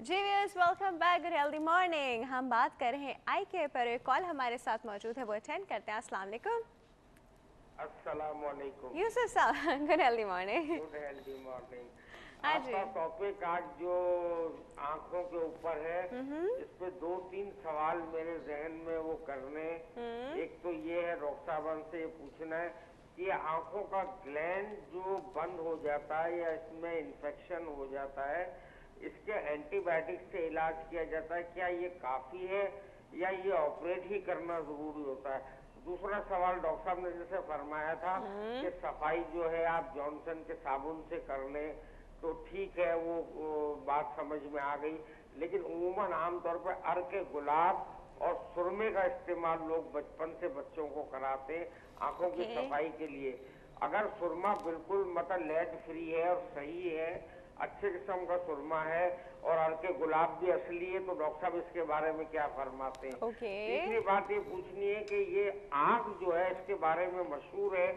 जी viewers, welcome back good healthy morning. हम बात कर रहे हैं आई केयर पर। एक कॉल हमारे साथ मौजूद है, वो अटेंड करते हैं। अस्सलाम वालेकुम। अस्सलाम वालेकुम। यूसुफ साहब, good healthy morning. Good healthy morning. हाँ जी। आपका टॉपिक आज जो आंखों के ऊपर है, इस पे 2-3 सवाल मेरे जहन में वो करने। एक तो ये है, डॉक्टर साहब से ये पूछना है कि आंखों का ग्लैंड जो बंद हो जाता है या इसमें इन्फेक्शन हो जाता है, इसके एंटीबायोटिक से इलाज किया जाता है, क्या ये काफी है या ये ऑपरेट ही करना जरूरी होता है? दूसरा सवाल, डॉक्टर साहब ने जैसे फरमाया था कि सफाई जो है आप जॉनसन के साबुन से कर लें तो ठीक है, वो बात समझ में आ गई। लेकिन उमूमन आमतौर पर अर के गुलाब और सुरमे का इस्तेमाल लोग बचपन से बच्चों को कराते हैं आंखों की सफाई के लिए। अगर सुरमा बिल्कुल मतलब लेड फ्री है और सही है, अच्छे किस्म का सुरमा है और अर के गुलाब भी असली है, तो डॉक्टर साहब इसके बारे में क्या फरमाते हैं? तीसरी बात ये पूछनी है कि ये आंख जो है, इसके बारे में मशहूर है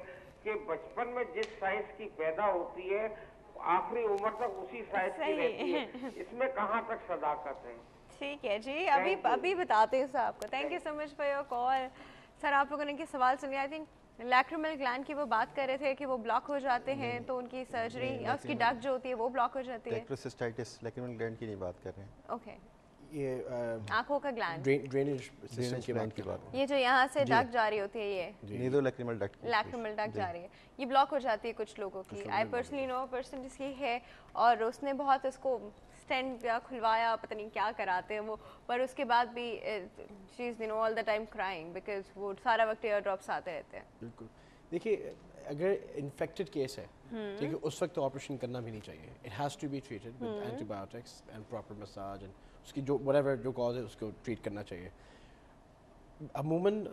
कि बचपन में जिस साइज की पैदा होती है आखिरी उम्र तक उसी साइज की रहती है, इसमें कहाँ तक सदाकत है? ठीक है जी, अभी बताते हैं सर आपको। Thank you so much for your call. Sir, आप लोगों ने के सवाल सुनिए। आई थिंक लैक्रिमल ग्लैंड की वो बात कर रहे थे कि वो ब्लॉक हो जाते हैं, तो उनकी सर्जरी या उसकी डक जो होती है वो ब्लॉक हो जाती है। लेक्टोसिस्टाइटिस लैक्रिमल ग्लैंड की नहीं बात कर रहे हैं। ओके, ये आंखों का ग्लैंड, ड्रेनेज सिस्टम की बात ये जो यहाँ से डक जा रही होती है, ये नेज़ोलैक्रिमल डक्ट, लैक्रिमल डक जा रही है, ये ब्लॉक हो जाती है कुछ लोगों की। आई पर्सनली नो पर्सन जिसकी है, और उसने बहुत उसको स्टेंट या खुलवाया, पता नहीं क्या कराते हैं वो, पर उसके बाद भी she is all the time crying because वो सारा वक्त एयर ड्रॉप्स आते रहते हैं। बिल्कुल। देखिए, अगर इन्फेक्टेड केस है, ठीक है, उस वक्त तो ऑपरेशन करना भी नहीं चाहिए। It has to be treated with antibiotics and proper massage and उसकी जो व्हाटएवर जो कॉज है उसको ट्रीट करना चाहिए। अमूमन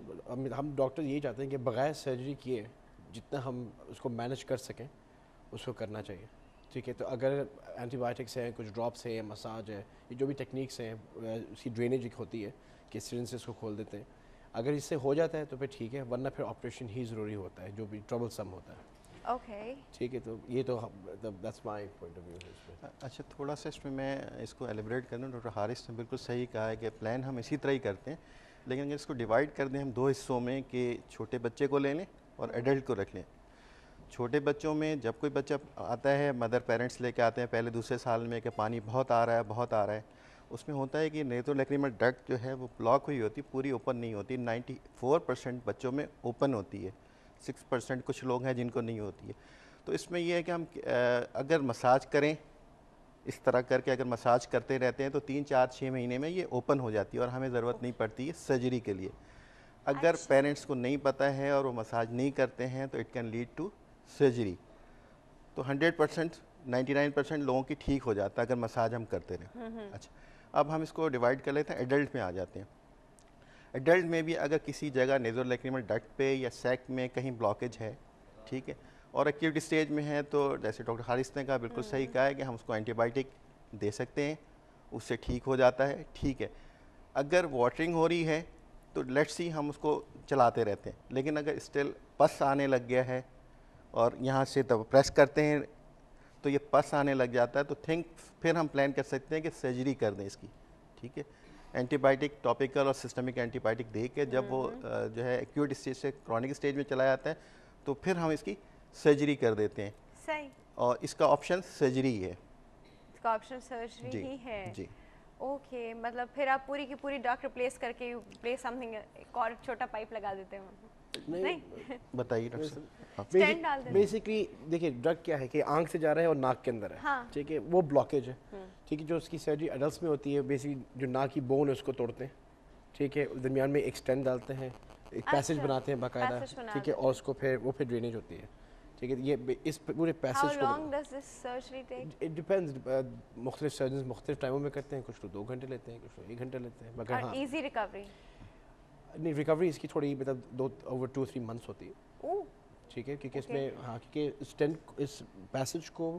हम डॉक्टर यही चाहते हैं कि बगैर सर्जरी किए जितना हम उसको मैनेज कर सकें उसको करना चाहिए, ठीक है। तो अगर एंटीबायोटिक्स हैं, कुछ ड्रॉप्स हैं, मसाज है, ये जो भी टेक्निक्स हैं, उसकी ड्रेनेज एक होती है कि सिरिंज से इसको खोल देते हैं, अगर इससे हो जाता है तो फिर ठीक है, वरना फिर ऑपरेशन ही ज़रूरी होता है, जो भी ट्रबल सम होता है। ओके, ठीक है, तो ये तो that's my point of view. अच्छा, थोड़ा सा इसमें मैं इसको एलिब्रेट कर दूँ। डॉक्टर हारिस ने बिल्कुल सही कहा है कि प्लान हम इसी तरह ही करते हैं, लेकिन अगर इसको डिवाइड कर दें हम 2 हिस्सों में कि छोटे बच्चे को ले लें और एडल्ट को रख लें। छोटे बच्चों में जब कोई बच्चा आता है, मदर पेरेंट्स लेके आते हैं पहले दूसरे साल में कि पानी बहुत आ रहा है, बहुत आ रहा है, उसमें होता है कि नेज़ोलैक्रिमल डक्ट जो है वो ब्लॉक हुई होती, पूरी ओपन नहीं होती। 94% बच्चों में ओपन होती है, 6% कुछ लोग हैं जिनको नहीं होती है। तो इसमें यह है कि हम अगर मसाज करें, इस तरह करके अगर मसाज करते रहते हैं तो 3-4-6 महीने में ये ओपन हो जाती है और हमें ज़रूरत नहीं पड़ती है सर्जरी के लिए। अगर पेरेंट्स को नहीं पता है और वो मसाज नहीं करते हैं तो it can lead to surgery. तो 100%, 99% लोगों की ठीक हो जाता है अगर मसाज हम करते रहें। अच्छा, अब हम इसको डिवाइड कर लेते हैं, एडल्ट में आ जाते हैं। एडल्ट में भी अगर किसी जगह नेज़ोलैक्रिमल डक्ट पे या सैक में कहीं ब्लॉकेज है, ठीक है, और एक्यूट स्टेज में है, तो जैसे डॉक्टर हारिस ने कहा, बिल्कुल सही कहा है कि हम उसको एंटीबायोटिक दे सकते हैं, उससे ठीक हो जाता है, ठीक है। अगर वाटरिंग हो रही है तो लेट्स सी हम उसको चलाते रहते हैं, लेकिन अगर स्टिल पस आने लग गया है और यहाँ से तब प्रेस करते हैं तो ये पस आने लग जाता है, तो फिर हम प्लान कर सकते हैं कि सर्जरी कर दें इसकी, ठीक है। एंटीबायोटिक, टॉपिकल और सिस्टमिक एंटीबायोटिक दे के जब वो जो है एक्यूट स्टेज से क्रॉनिक स्टेज में चला जाता है तो फिर हम इसकी सर्जरी कर देते हैं। सही, और इसका ऑप्शन सर्जरी है, इसका ऑप्शन सर्जरी ही है जी। ओके, मतलब फिर आप पूरी की पूरी डक रिप्लेस करके प्लेस समथिंग, एक और छोटा पाइप लगा देते हो? नहीं, बताइए डॉक्टर साहब। स्टेंट डाल देते। बेसिकली देखिए, ड्रग क्या है कि आंख से जा रहा है और नाक के अंदर है, हाँ। ठीक है, वो ब्लॉकेज है, ठीक है। जो उसकी सर्जरी एडल्ट्स में होती है, बेसिकली जो नाक की बोन है उसको तोड़ते हैं, ठीक है, दरमियान में एक स्टेंट डालते हैं, एक पैसेज बनाते हैं बाकायदा, ठीक है, और उसको फिर ड्रेनेज होती है, ठीक है। ये इस पूरे पैसेज को, How long does this surgery take? It depends, मुख्तलिफ सर्जन मुख्तलिफ टाइमों में करते हैं, कुछ तो 2 घंटे लेते हैं, कुछ तो 1 घंटे लेते हैं, मगर हाँ, इजी रिकवरी नहीं, रिकवरी इसकी थोड़ी मतलब ओवर 2-3 मंथ्स होती है, ठीक है, क्योंकि इसमें हाँ, क्योंकि स्टेंट, इस पैसेज को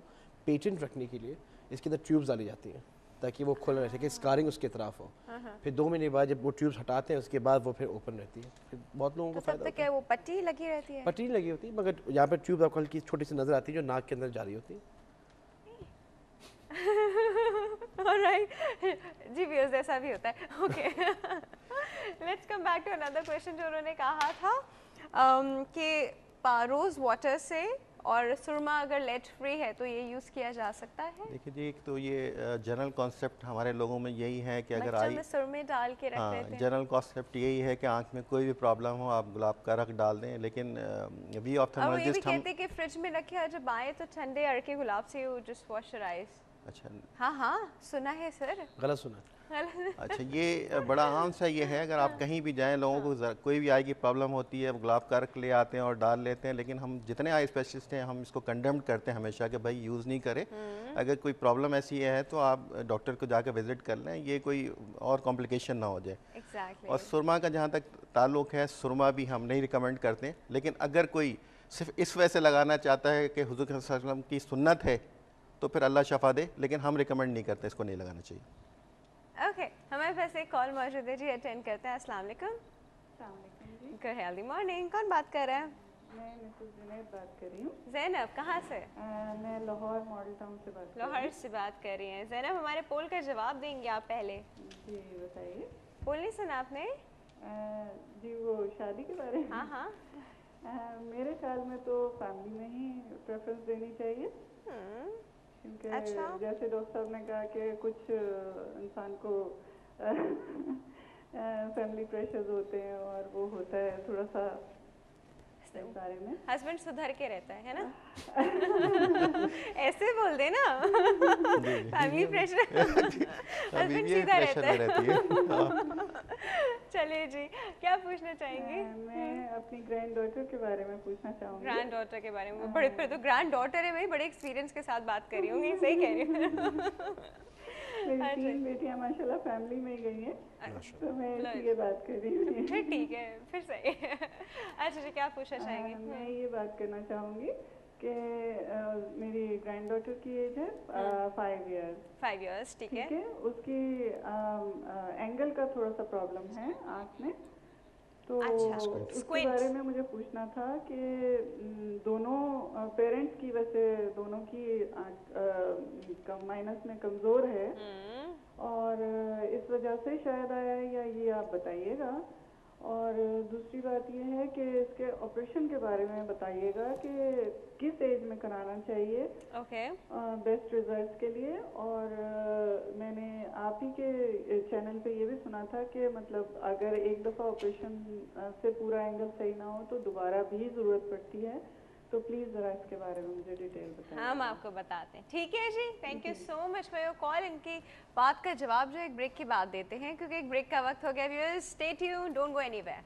पेटेंट रखने के लिए इसके अंदर ट्यूब्स डाली जाती हैं ताकि वो खुला रहे, कि स्कारिंग उसकी तरफ हो। फिर 2 महीने बाद जब वो ट्यूब्स हटाते हैं उसके बाद वो फिर ओपन रहती है, फिर बहुत लोगों को फायदा होता है। वो पट्टी लगी रहती है? पट्टी लगी होती है, मगर यहाँ पर ट्यूब आपको हल्की छोटी सी नजर आती है जो नाक के अंदर जा रही होती है। ऑलराइट जी व्यूअर्स ऐसा भी होता है okay let's come back to another question जो उन्होंने कहा था कि रोज़ वाटर से और सुरमा अगर लेड फ्री है तो ये यूज़ किया जा सकता है। देखिए जी, एक तो ये जनरल कॉन्सेप्ट हमारे लोगों में यही है कि अगर आई सुरमे डाल के रख लेते हैं। जनरल कॉन्सेप्ट यही है कि आंख में कोई भी प्रॉब्लम हो आप गुलाब का रख डाल दें, लेकिन वी ऑप्थेल्मोलॉजिस्ट हम कहते हैं कि फ्रिज में रखे और जब आए तो ठंडे अड़के गुलाब से you just wash your eyes. अच्छा हाँ सुना है सर। गलत सुना। अच्छा, ये बड़ा आम सा ये है, अगर आप कहीं भी जाएं लोगों को कोई भी आई की प्रॉब्लम होती है, गुलाब का अर्क ले आते हैं और डाल लेते हैं, लेकिन हम जितने आई स्पेशलिस्ट हैं हम इसको कंडेम्ड करते हैं हमेशा कि भाई यूज़ नहीं करें। अगर कोई प्रॉब्लम ऐसी है तो आप डॉक्टर को जाकर विजिट कर लें, ये कोई और कॉम्प्लिकेशन ना हो जाए। exactly. और सुरमा का जहाँ तक ताल्लुक़ है, सुरमा भी हम नहीं रिकमेंड करते, लेकिन अगर कोई सिर्फ इस वजह से लगाना चाहता है कि हुज़ूर सल्लल्लाहु अलैहि वसल्लम की सुन्नत है तो फिर अल्लाह शफा दे, लेकिन हम रिकमेंड नहीं करते, इसको नहीं लगाना चाहिए। ओके हमारे पास एक कॉल मौजूद है जी, अटेंड करते हैं। अस्सलाम वालेकुम। Good healthy morning. कौन बात कर रहा है? मैं मिसेस ज़ैनब बात कर रही हूँ। ज़ैनब कहाँ से? मैं लाहौर मॉडल टाउन से बात कर रही हूँ। लाहौर से बात कर रही हैं ज़ैनब। हमारे पोल का जवाब देंगे आप पहले? जी बताइए। पोल नहीं सुना आपने? जी वो शादी के बारे में। हाँ मेरे ख्याल में तो फैमिली में ही प्रेफरेंस देनी चाहिए, क्योंकि अच्छा। जैसे डॉक्टर साहब ने कहा कि कुछ इंसान को फैमिली प्रेशर्स होते हैं और वो होता है थोड़ा सा बारे में। हस्बैंड सुधर के रहता है ना ऐसे बोल दे ना फैमिली प्रेशर हस्बैंड सीधा रहता है चलिए जी, क्या पूछना चाहेंगे? मैं अपनी ग्रैंड डॉटर के बारे में पूछना चाहूँगी। ग्रैंड डॉटर के बारे में? बड़े फिर तो ग्रैंड डॉटर है भाई, बड़े एक्सपीरियंस के साथ बात कर रही होंगी। सही कह रही हूँ मेरी 3 बेटियां माशाल्लाह फैमिली में ही गई हैं, तो मैं इसलिए बात कर रही हूँ। फिर ठीक है, फिर सही है। अच्छा जी, क्या पूछना चाहेंगे? मैं ये बात करना चाहूँगी कि मेरी ग्रैंड डॉटर की एज है 5 इयर्स। 5 इयर्स, ठीक है। उसकी एंगल का थोड़ा सा प्रॉब्लम है आँख में, तो अच्छा, उसके बारे में मुझे पूछना था कि दोनों पेरेंट्स की वजह से दोनों की माइनस में कमज़ोर है और इस वजह से शायद आया है या ये आप बताइएगा। और दूसरी बात ये है कि इसके ऑपरेशन के बारे में बताइएगा कि किस एज में कराना चाहिए बेस्ट रिजल्ट्स के लिए। और मैंने आप ही के चैनल पे ये भी सुना था कि मतलब अगर एक दफ़ा ऑपरेशन से पूरा एंगल सही ना हो तो दोबारा भी ज़रूरत पड़ती है, तो प्लीज़ ज़रा इसके बारे में मुझे डिटेल बताइए। हम आपको बताते हैं। ठीक है जी, thank you so much for your call. इनकी बात का जवाब जो एक ब्रेक के बाद देते हैं, क्योंकि एक ब्रेक का वक्त हो गया। Viewers stay tuned, don't go anywhere.